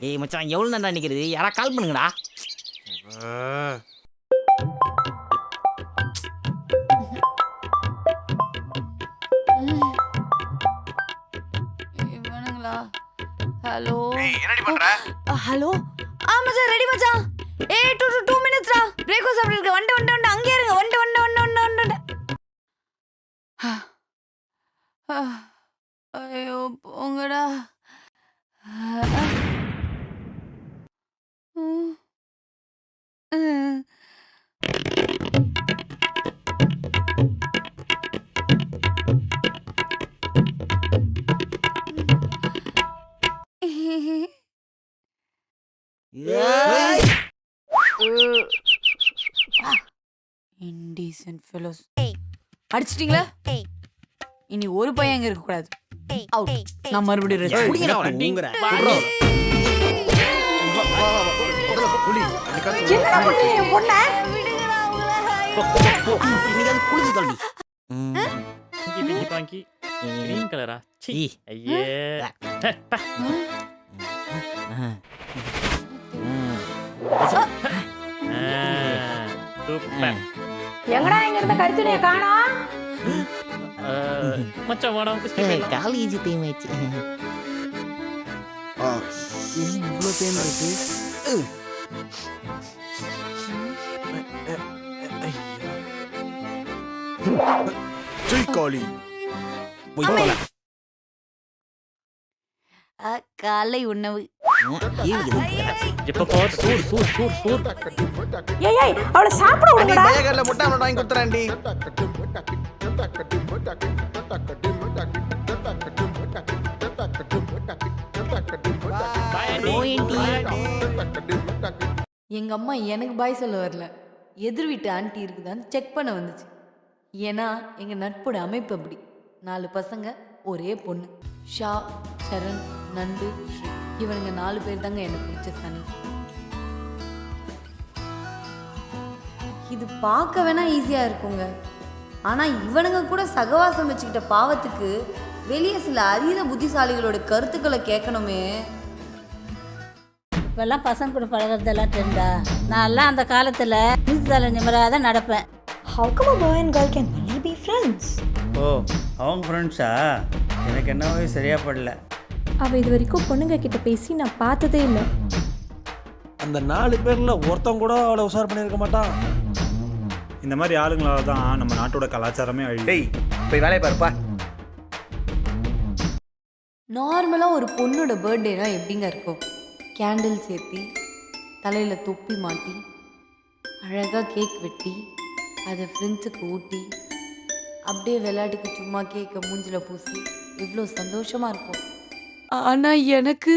ஏய் மச்சான் எவ்வளோ நேரம் நிற்கிறது? யாரா கால் பண்ணுங்கடா. இவனுங்களா? ஹலோ என்னடி பண்ற? ஹலோ. மச்சான் ரெடி மச்சான். ஏய் 2 minutes டா. பிரேக்ஃபாஸ்ட் சாப்பிட்டு இருக்க. வண்ட அங்கே இருங்க. வண்ட. ஐயோ போங்கடா. Indecent fellows. அடிச்சிட்டீங்களா? இனி ஒரு பையன் அங்க இருக்க கூடாது. அவுட். நான் மறுபடியும் ரெஸ்ட். குடிங்கடா நீங்கற. என்னடா பண்ணீங்க என் பொண்ண? விடுங்கடா அவங்கள. இன்னைக்கு அது குளிச்சு தள்ளி. பிங்கி பாங்கி கிரீன் கலரா? சீ ஐயே. சூப்பர். எங்கடா இங்க இருந்த கருத்துடைய காணோம்? மச்சான் வாடா ஸ்டேட் காலேஜ் டைம் ஆச்சு. இவ்வளோ பேன் இருக்கு. காளி போய் போல. காலை உணவு. இப்ப போர் சூர் ஏய் அவளை சாப்பிட அடி விடுங்கடா. பயகர்ல முட்டை ஆம்லெட் வாங்கி கொடுத்துறேன்டி. எங்க அம்மா எனக்கு பாய் சொல்ல வரல, எதிர் வீட்டு ஆண்டி இருக்குதான்னு செக் பண்ண வந்துச்சு. ஏன்னா எங்க நட்போட அமைப்பு அப்படி. 4 பசங்க ஒரே பொண்ணு. ஷா, சரண், நண்டு, ஸ்ரீ. இவனுங்க 4 பேர் தாங்க எனக்கு பிடிச்ச சனி. இது பார்க்க வேணா ஈஸியா இருக்குங்க, ஆனா இவனுங்க கூட சகவாசம் வச்சுக்கிட்ட பாவத்துக்கு வெளியே சில அதீத புத்திசாலிகளோட கருத்துக்களை கேட்கணுமே. இப்பெல்லாம் பசங்க கூட பழகிறதெல்லாம் ட்ரெண்டா? நான்லாம் அந்த காலத்தில் தலை நிமிராத நடப்பேன். How come a boy and girl can only be friends? ஓ அவங்க ஃப்ரெண்ட்ஸா? எனக்கு என்னவே சரியா படல. அவள் இது வரைக்கும் பொண்ணுங்க கிட்ட பேசி நான் பார்த்ததே இல்லை. அந்த 4 பேர்ல ஒருத்தன் கூட அவளை உசார் பண்ணியிருக்க மாட்டான். இந்த மாதிரி ஆளுங்களால தான் நம்ம நாட்டோட கலாச்சாரமே அழியுது. டேய் போய் வேலையை பாருப்பா. நார்மலாக ஒரு பொண்ணோட பர்த்டேனா எப்படிங்க இருக்கும்? கேண்டில் சேர்த்தி, தலையில் தொப்பி மாட்டி, அழகாக கேக் வெட்டி, அதை ஃப்ரெண்ட்ஸுக்கு ஊட்டி, அப்படியே விளையாட்டுக்கு சும்மா கேக்கை மூஞ்சில் பூசி இவ்வளோ சந்தோஷமாக இருக்கும். ஆனால் எனக்கு